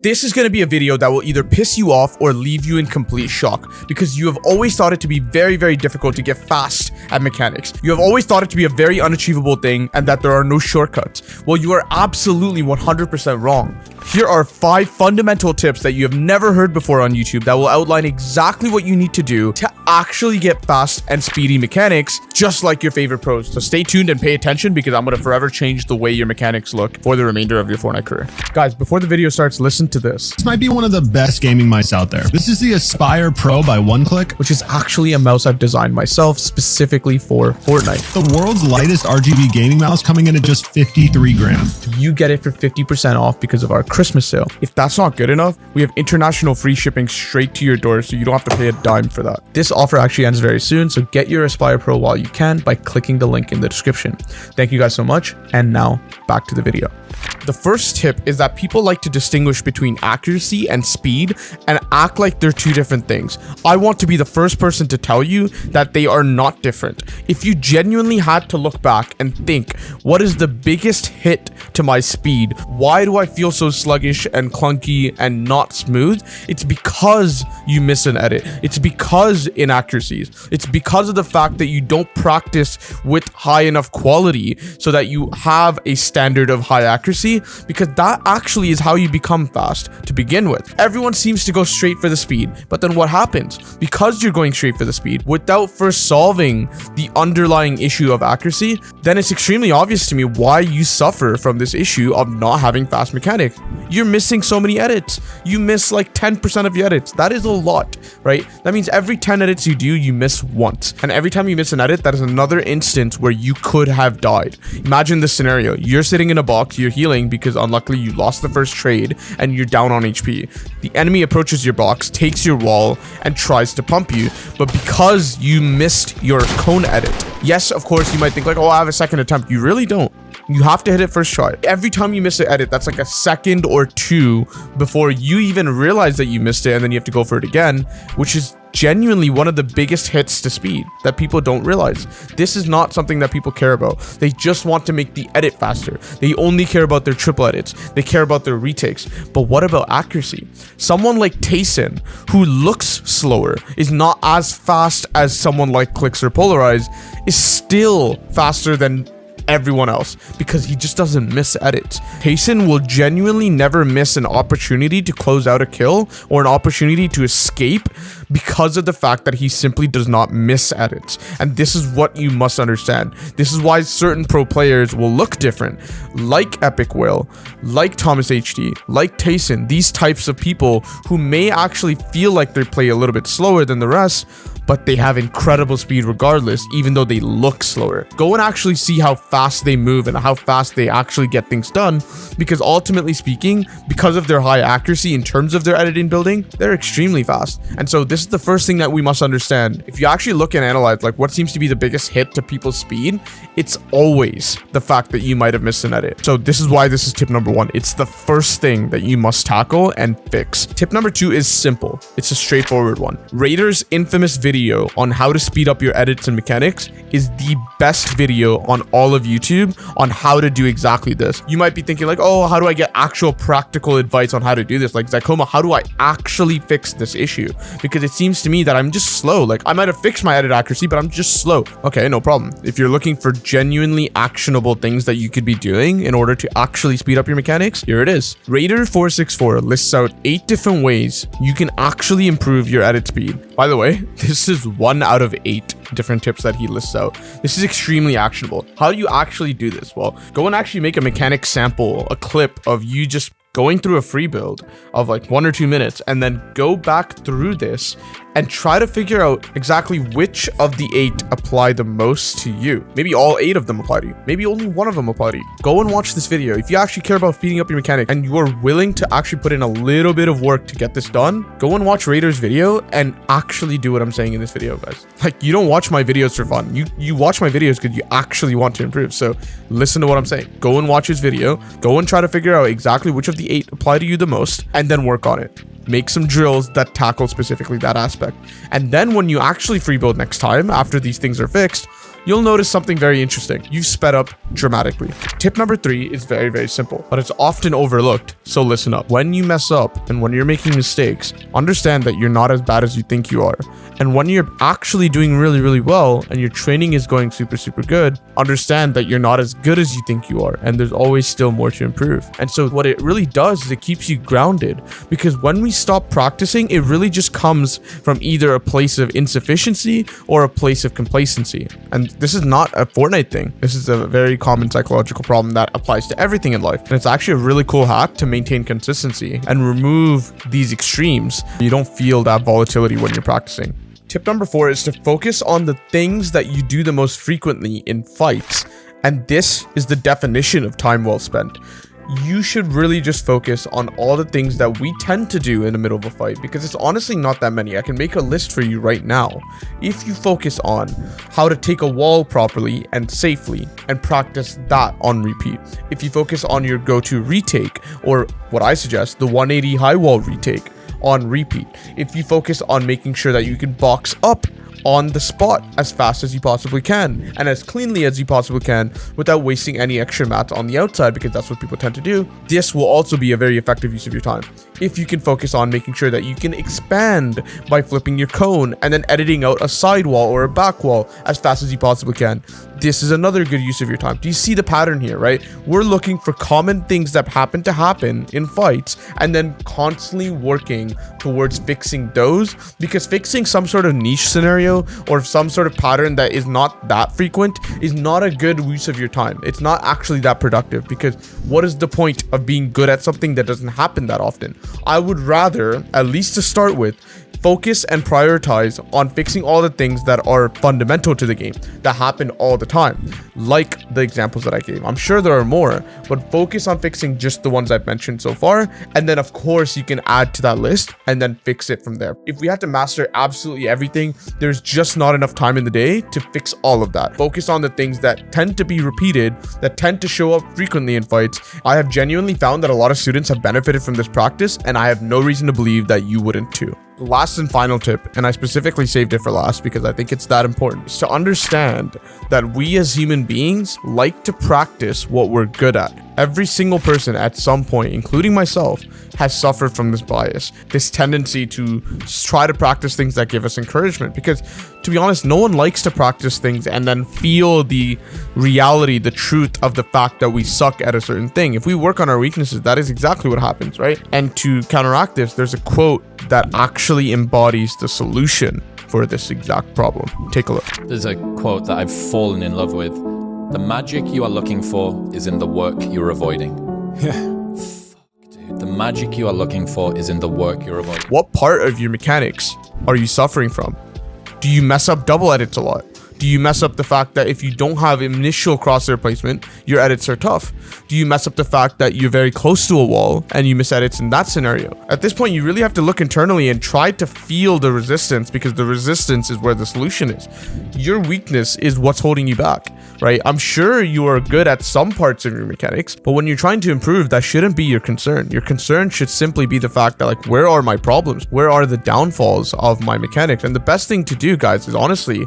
This is going to be a video that will either piss you off or leave you in complete shock because you have always thought it to be very, very difficult to get fast at mechanics. You have always thought it to be a very unachievable thing and that there are no shortcuts. Well, you are absolutely 100% wrong. Here are 5 fundamental tips that you have never heard before on YouTube that will outline exactly what you need to do to actually get fast and speedy mechanics, just like your favorite pros. So stay tuned and pay attention because I'm going to forever change the way your mechanics look for the remainder of your Fortnite career. Guys, before the video starts, listen to this. This might be one of the best gaming mice out there. This is the Aspire Pro by OneClick, which is actually a mouse I've designed myself specifically for Fortnite. The world's lightest RGB gaming mouse, coming in at just 53 grams. You get it for 50% off because of our Christmas sale. If that's not good enough, we have international free shipping straight to your door, so you don't have to pay a dime for that. This offer actually ends very soon, so get your Aspire Pro while you can by clicking the link in the description. Thank you guys so much, and now back to the video. The first tip is that people like to distinguish between accuracy and speed and act like they're two different things. I want to be the first person to tell you that they are not different. If you genuinely had to look back and think, what is the biggest hit to my speed? Why do I feel so sluggish and clunky and not smooth? It's because you miss an edit. It's because inaccuracies. It's because of the fact that you don't practice with high enough quality so that you have a standard of high accuracy, because that actually is how you become fast to begin with. Everyone seems to go straight for the speed, but then what happens? Because you're going straight for the speed without first solving the underlying issue of accuracy, then it's extremely obvious to me why you suffer from this issue of not having fast mechanics. You're missing so many edits. You miss like 10% of your edits. That is a lot, right? That means every 10 edits you do, you miss once. And every time you miss an edit, that is another instance where you could have died. Imagine this scenario. You're sitting in a box, you're healing because unluckily you lost the first trade and you're down on HP. The enemy approaches your box, takes your wall, and tries to pump you. But because you missed your cone edit, yes, of course, you might think like, oh, I have a second attempt. You really don't. You have to hit it first try. Every time you miss an edit, that's like a second or two before you even realize that you missed it, and then you have to go for it again, which is genuinely one of the biggest hits to speed that people don't realize. This is not something that people care about. They just want to make the edit faster. They only care about their triple edits. They care about their retakes. But what about accuracy? Someone like Tayson, who looks slower, is not as fast as someone like Clicks or Polarize, is still faster than everyone else because he just doesn't miss edits. Tayson will genuinely never miss an opportunity to close out a kill or an opportunity to escape because of the fact that he simply does not miss edits. And this is what you must understand. This is why certain pro players will look different, like Epic Will, like Thomas HD, like Tayson, these types of people who may actually feel like they play a little bit slower than the rest, but they have incredible speed regardless, even though they look slower. Go and actually see how fast they move and how fast they actually get things done, because ultimately speaking, because of their high accuracy in terms of their editing building, they're extremely fast. And so this is the first thing that we must understand. If you actually look and analyze like what seems to be the biggest hit to people's speed, it's always the fact that you might have missed an edit. So this is why this is tip number 1. It's the first thing that you must tackle and fix. Tip number 2 is simple. It's a straightforward one. Raider's infamous video on how to speed up your edits and mechanics is the best video on all of YouTube on how to do exactly this. You might be thinking like, oh, how do I get actual practical advice on how to do this? Like, Zycoma, how do I actually fix this issue? Because it seems to me that I'm just slow. Like, I might have fixed my edit accuracy, but I'm just slow. Okay, no problem. If you're looking for genuinely actionable things that you could be doing in order to actually speed up your mechanics, here it is. Raider464 lists out 8 different ways you can actually improve your edit speed. By the way, this is 1 out of 8 different tips that he lists out. This is extremely actionable. How do you actually do this? Well, go and actually make a mechanic sample, a clip of you just going through a free build of like 1 or 2 minutes, and then go back through this and try to figure out exactly which of the 8 apply the most to you. Maybe all 8 of them apply to you. Maybe only 1 of them apply to you. Go and watch this video. If you actually care about speeding up your mechanic and you are willing to actually put in a little bit of work to get this done, go and watch Raider's video and actually do what I'm saying in this video, guys. Like, you don't watch my videos for fun. You watch my videos because you actually want to improve. So listen to what I'm saying. Go and watch his video. Go and try to figure out exactly which of the 8 apply to you the most, and then work on it. Make some drills that tackle specifically that aspect. And then when you actually free build next time, after these things are fixed, you'll notice something very interesting. You've sped up dramatically. Tip number 3 is very, very simple, but it's often overlooked. So listen up. When you mess up and when you're making mistakes, understand that you're not as bad as you think you are. And when you're actually doing really, really well and your training is going super, super good, understand that you're not as good as you think you are. And there's always still more to improve. And so what it really does is it keeps you grounded, because when we stop practicing, it really just comes from either a place of insufficiency or a place of complacency. And this is not a Fortnite thing. This is a very common psychological problem that applies to everything in life. And it's actually a really cool hack to maintain consistency and remove these extremes. You don't feel that volatility when you're practicing. Tip number 4 is to focus on the things that you do the most frequently in fights. And this is the definition of time well spent. You should really just focus on all the things that we tend to do in the middle of a fight, because it's honestly not that many. I can make a list for you right now. If you focus on how to take a wall properly and safely and practice that on repeat. If you focus on your go-to retake, or what I suggest, the 180 high wall retake on repeat. If you focus on making sure that you can box up on the spot as fast as you possibly can and as cleanly as you possibly can without wasting any extra mats on the outside, because that's what people tend to do, this will also be a very effective use of your time. If you can focus on making sure that you can expand by flipping your cone and then editing out a side wall or a back wall as fast as you possibly can, this is another good use of your time. Do you see the pattern here, right? We're looking for common things that happen in fights and then constantly working towards fixing those, because fixing some sort of niche scenario or some sort of pattern that is not that frequent is not a good use of your time. It's not actually that productive, because what is the point of being good at something that doesn't happen that often? I would rather, at least to start with, focus and prioritize on fixing all the things that are fundamental to the game that happen all the time, like the examples that I gave. I'm sure there are more, but focus on fixing just the ones I've mentioned so far, and then of course you can add to that list and then fix it from there. If we have to master absolutely everything, there's just not enough time in the day to fix all of that. Focus on the things that tend to be repeated, that tend to show up frequently in fights. I have genuinely found that a lot of students have benefited from this practice, and I have no reason to believe that you wouldn't too. Last and final tip, and I specifically saved it for last because I think it's that important, is to understand that we as human beings like to practice what we're good at. Every single person at some point, including myself, has suffered from this bias, this tendency to try to practice things that give us encouragement. Because to be honest, no one likes to practice things and then feel the reality, the truth of the fact that we suck at a certain thing. If we work on our weaknesses, that is exactly what happens, right? And to counteract this, there's a quote that actually embodies the solution for this exact problem. Take a look. There's a quote that I've fallen in love with. The magic you are looking for is in the work you're avoiding. Fuck, dude. The magic you are looking for is in the work you're avoiding. What part of your mechanics are you suffering from? Do you mess up double edits a lot? Do you mess up the fact that if you don't have initial crosshair placement, your edits are tough? Do you mess up the fact that you're very close to a wall and you miss edits in that scenario? At this point, you really have to look internally and try to feel the resistance, because the resistance is where the solution is. Your weakness is what's holding you back, right? I'm sure you are good at some parts of your mechanics, but when you're trying to improve, that shouldn't be your concern. Your concern should simply be the fact that, like, where are my problems? Where are the downfalls of my mechanics? And the best thing to do, guys, is honestly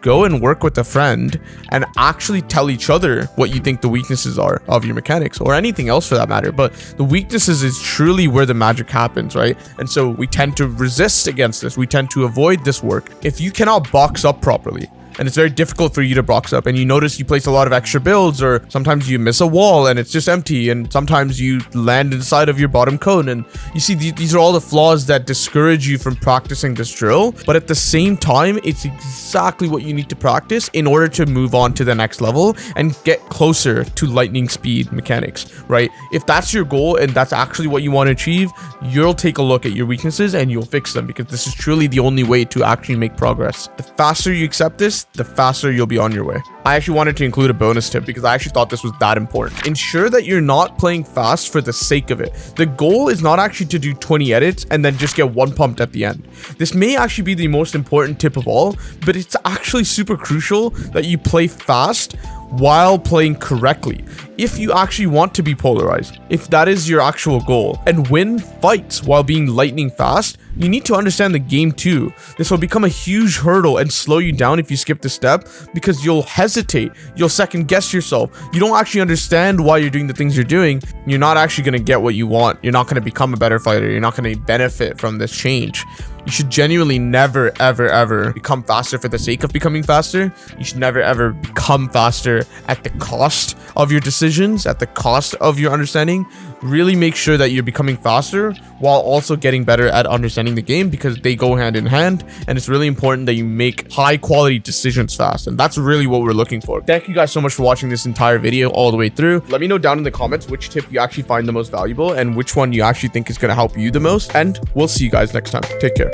go and work with a friend and actually tell each other what you think the weaknesses are of your mechanics, or anything else for that matter. But the weaknesses is truly where the magic happens, right? And so we tend to resist against this. We tend to avoid this work. If you cannot box up properly, and it's very difficult for you to box up, and you notice you place a lot of extra builds, or sometimes you miss a wall and it's just empty, and sometimes you land inside of your bottom cone, and you see these are all the flaws that discourage you from practicing this drill. But at the same time, it's exactly what you need to practice in order to move on to the next level and get closer to lightning speed mechanics, right? If that's your goal and that's actually what you want to achieve, you'll take a look at your weaknesses and you'll fix them, because this is truly the only way to actually make progress. The faster you accept this, the faster you'll be on your way. I actually wanted to include a bonus tip because I actually thought this was that important. Ensure that you're not playing fast for the sake of it. The goal is not actually to do 20 edits and then just get one pumped at the end. This may actually be the most important tip of all, but it's actually super crucial that you play fast while playing correctly. If you actually want to be polarized, if that is your actual goal, and win fights while being lightning fast, you need to understand the game too. This will become a huge hurdle and slow you down if you skip the step, because you'll hesitate, you'll second guess yourself, you don't actually understand why you're doing the things you're doing, you're not actually going to get what you want, you're not going to become a better fighter, you're not going to benefit from this change. You should genuinely never, ever, ever become faster for the sake of becoming faster. You should never, ever become faster at the cost of your decisions, at the cost of your understanding. Really make sure that you're becoming faster while also getting better at understanding the game, because they go hand in hand, and it's really important that you make high quality decisions fast, and that's really what we're looking for. Thank you guys so much for watching this entire video all the way through. Let me know down in the comments which tip you actually find the most valuable and which one you actually think is going to help you the most, and we'll see you guys next time. Take care.